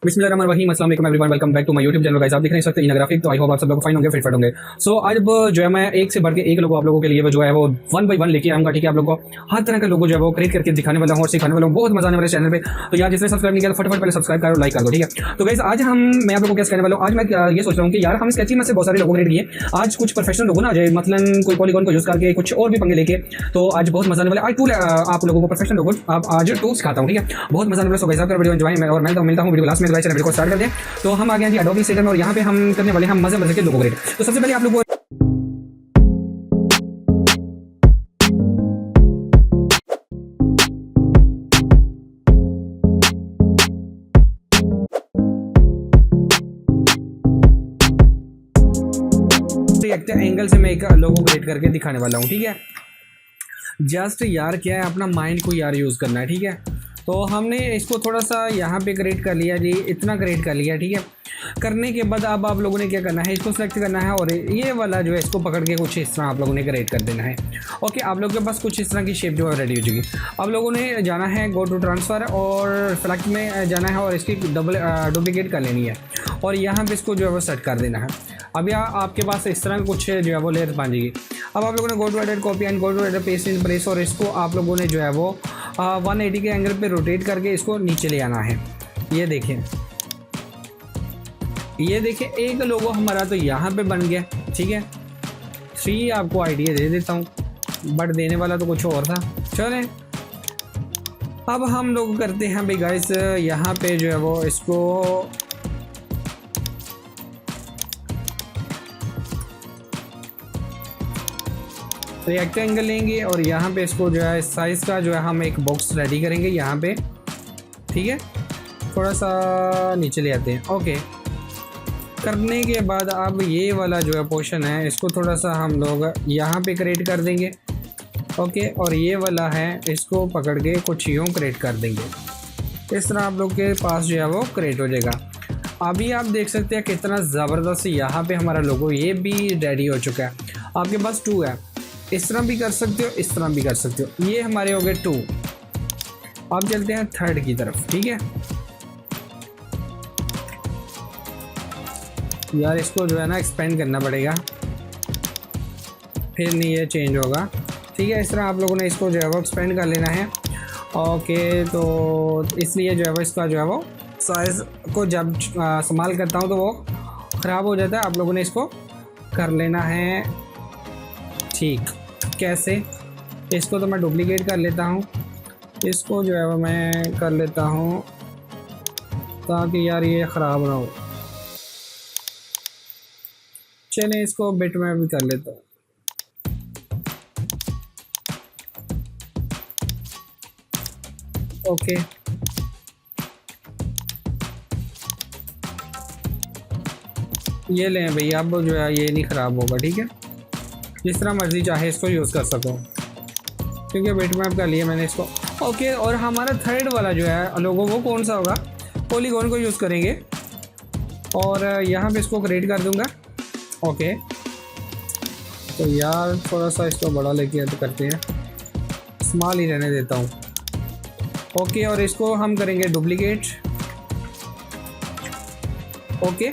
बिस्मिल्लाहिर्रहमानिर्रहीम, अस्सलाम वालेकुम everyone, welcome back to my YouTube channel guys. आप देख रहे हैं इस वक्त इनग्राफिक, तो आई होप आप सब लोग फाइन होंगे, फिट होंगे। सो आज जो है मैं एक से बढ़ के एक लोगो आप लोगों के लिए जो है वो 1 बाय 1 लेके आऊंगा। ठीक है, आप लोगों को हर तरह के लोगो जो है वो क्रिएट करके दिखाने वाला हूं और सिखाने वाला हूं। बहुत मजा आने वाला है चैनल पे। तो यार जिसने सब्सक्राइब नहीं किया तो फटाफट पहले सब्सक्राइब करो, लाइक कर दो। ठीक है, तो गाइस आज मैं आप लोगों को क्या कहने वाला हूं। आज मैं ये सोच रहा हूं कि यार हम स्केचिंग में से बहुत सारे लोगो क्रिएट किए, आज कुछ प्रोफेशनल लोगो ना आ जाए, मतलब कोई पॉलीगॉन को यूज करके कुछ और भी पंगे लेके। तो आज बहुत मजा आने वाला है। आज टूल आप लोगों को प्रोफेशनल लोगो आज टूल सिखाता हूं। ठीक है, बहुत मजा आने वाला है। सो गाइस आपका वीडियो एंजॉय मैं और मैं तो मिलता हूं वीडियो लास्ट में। गाइस वीडियो को स्टार्ट कर दें। तो हम आ गए हैं जी एडोबी इलस्ट्रेटर में और यहाँ पे हम करने वाले हैं मजे मजे के लोगो क्रिएट। तो सबसे पहले आप लोगों को एंगल से मैं एक लोगो क्रिएट करके दिखाने वाला हूँ। ठीक है, जस्ट यार क्या है, अपना माइंड को यार यूज़ करना है। ठीक है, तो हमने इसको थोड़ा सा यहाँ पे क्रिएट कर लिया जी, इतना क्रिएट कर लिया। ठीक है, करने के बाद अब आप लोगों ने क्या करना है, इसको सेलेक्ट करना है और ये वाला जो है इसको पकड़ के कुछ इस तरह आप लोगों ने क्रिएट कर देना है। ओके, आप लोगों के पास कुछ इस तरह की शेप जो है रेडी हो चुकी। आप लोगों ने जाना है गो टू ट्रांसफ़र और सेलेक्ट में जाना है और इसकी डुप्लीकेट कर लेनी है और यहाँ पे इसको जो है वो सेट कर देना है। अब यहाँ आपके पास इस तरह कुछ जो है वो लेयर बन जाएगी। अब आप लोगों ने go to edit copy and go to edit paste in place और इसको आप लोगों ने जो है वो 180 के एंगल पे रोटेट करके इसको नीचे ले आना है। ये देखें, ये देखें, एक लोगो हमारा तो यहाँ पे बन गया। ठीक है, 3 आपको आइडिया दे देता हूँ, बट देने वाला तो कुछ और था। चलें अब हम लोग करते हैं भाई गाइस, यहाँ पे जो है वो इसको रेक्टेंगल लेंगे और यहाँ पे इसको जो है साइज़ का जो है हम एक बॉक्स रेडी करेंगे यहाँ पे। ठीक है, थोड़ा सा नीचे ले आते हैं। ओके, करने के बाद अब ये वाला जो है पोर्शन है इसको थोड़ा सा हम लोग यहाँ पे क्रिएट कर देंगे। ओके, और ये वाला है इसको पकड़ के कुछ यूँ क्रिएट कर देंगे। इस तरह आप लोग के पास जो है वो क्रिएट हो जाएगा। अभी आप देख सकते हैं कितना ज़बरदस्त यहाँ पे हमारा लोगो ये भी रेडी हो चुका है। आपके पास 2 है, इस तरह भी कर सकते हो, इस तरह भी कर सकते हो। ये हमारे हो गए 2। अब चलते हैं 3rd की तरफ। ठीक है यार, इसको जो है ना एक्सपेंड करना पड़ेगा, फिर नहीं ये चेंज होगा। ठीक है, इस तरह आप लोगों ने इसको जो है वो एक्सपेंड कर लेना है। ओके, तो इसलिए जो है वो इसका जो है वो साइज़ को जब इस्तेमाल करता हूँ तो वो ख़राब हो जाता है। आप लोगों ने इसको कर लेना है। ठीक, कैसे? इसको तो मैं डुप्लीकेट कर लेता हूँ, इसको जो है वो मैं कर लेता हूँ ताकि यार ये ख़राब ना हो। चलिए इसको बिट में भी कर लेता हूँ। ओके, ये लें भाई, अब जो है ये नहीं ख़राब होगा। ठीक है, जिस तरह मर्ज़ी चाहे इसको यूज़ कर सको, क्योंकि बिट मैप कर लिया मैंने इसको। ओके, और हमारा 3rd वाला जो है लोगो वो कौन सा होगा, पॉलीगॉन को यूज़ करेंगे और यहाँ पे इसको क्रिएट कर दूँगा। ओके, तो यार थोड़ा सा इसको बड़ा लेके तो करते हैं, स्मॉल ही रहने देता हूँ। ओके, और इसको हम करेंगे डुप्लीकेट। ओके,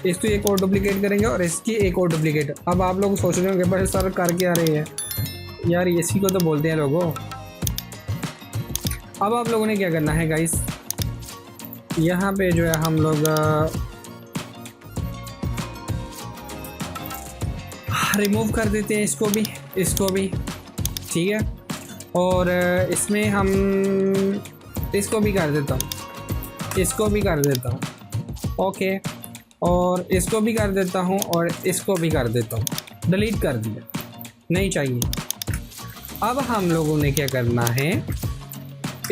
इसको एक और डुप्लीकेट करेंगे और इसकी एक और डुप्लीकेट। अब आप लोग सोच रहे होंगे पर सर कर क्या रहे हैं यार, इसी को तो बोलते हैं लोगों। अब आप लोगों ने क्या करना है गाइस, यहाँ पे जो है हम लोग रिमूव कर देते हैं इसको भी, इसको भी। ठीक है, और इसमें हम इसको भी कर देता हूँ, इसको भी कर देता हूँ। ओके, और इसको भी कर देता हूँ और इसको भी कर देता हूँ। डिलीट कर दिया, नहीं चाहिए। अब हम लोगों ने क्या करना है,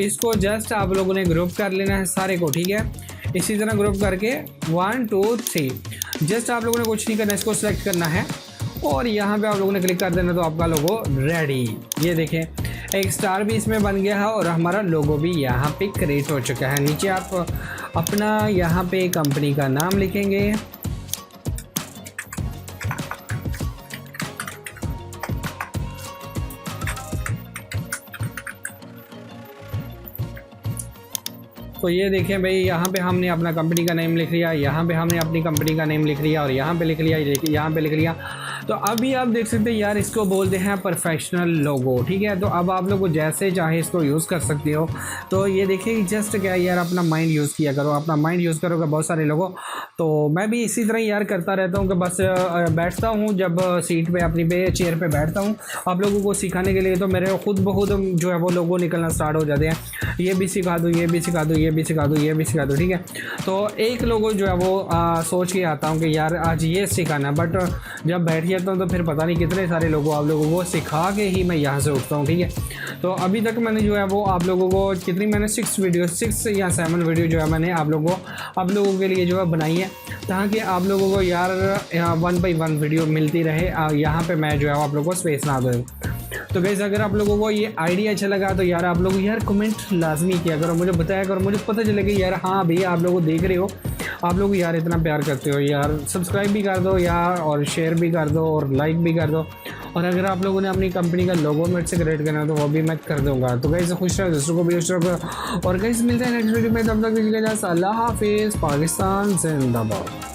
इसको जस्ट आप लोगों ने ग्रुप कर लेना है सारे को। ठीक है, इसी तरह ग्रुप करके 1 2 3 जस्ट आप लोगों ने कुछ नहीं करना, इसको सिलेक्ट करना है और यहाँ पे आप लोगों ने क्लिक कर देना, तो आपका लोगो रेडी। ये देखें, एक स्टार भी इसमें बन गया है और हमारा लोगो भी यहाँ पे क्रिएट हो चुका है। नीचे आप अपना यहाँ पे कंपनी का नाम लिखेंगे। तो ये देखें भाई, यहाँ पे हमने अपना कंपनी का नेम लिख लिया, यहाँ पे हमने अपनी कंपनी का नेम लिख लिया और यहाँ पे लिख लिया, यहाँ पे लिख लिया। तो अभी आप देख सकते हैं यार, इसको बोलते हैं प्रोफेशनल लोगो, ठीक है। तो अब आप लोग जैसे चाहे इसको यूज़ कर सकते हो। तो ये देखिए जस्ट क्या यार, अपना माइंड यूज़ किया करो, अपना माइंड यूज़ करोगे बहुत सारे लोगों। तो मैं भी इसी तरह यार करता रहता हूँ कि बस बैठता हूँ जब सीट पे अपनी पे चेयर पे बैठता हूँ आप लोगों को सिखाने के लिए, तो मेरे खुद ब खुद जो है वो लोगो निकलना स्टार्ट हो जाते हैं। ये भी सिखा दूँ, ये भी सिखा दूँ, ये भी सिखा दूँ, ये भी सिखा दूँ, ठीक है। तो एक लोगो जो है वो सोच के आता हूँ कि यार आज ये सिखाना, बट जब बैठ जाता हूँ तो फिर पता नहीं कितने सारे लोगों आप लोगों को सिखा के ही मैं यहाँ से उठता हूँ, ठीक है। तो अभी तक मैंने जो है वो आप लोगों को कितनी, मैंने 6 या 7 वीडियो जो है मैंने आप लोगों के लिए जो है बनाई है, ताकि आप लोगों को यार 1 बाई 1 वीडियो मिलती रहे। यहाँ पे मैं जो है आप लोगों को स्पेस ना दूँ। तो गाइस अगर आप लोगों को ये आइडिया अच्छा लगा तो यार आप लोग यार कमेंट लाजमी किया करो, मुझे बताया करो, मुझे पता चले कि यार हाँ भैया आप लोग देख रहे हो, आप लोग यार इतना प्यार करते हो यार। सब्सक्राइब भी कर दो यार, और शेयर भी कर दो, और लाइक भी कर दो। और अगर आप लोगों ने अपनी कंपनी का लोगो मेरे से क्रिएट करना है तो वो भी मैं कर दूंगा। तो गाइस खुश रहो, दूसरों को भी खुश रखो। और गाइस मिलते हैं नेक्स्ट वीडियो में, तब तक अल्लाह हाफिज़। पाकिस्तान जिंदाबाद।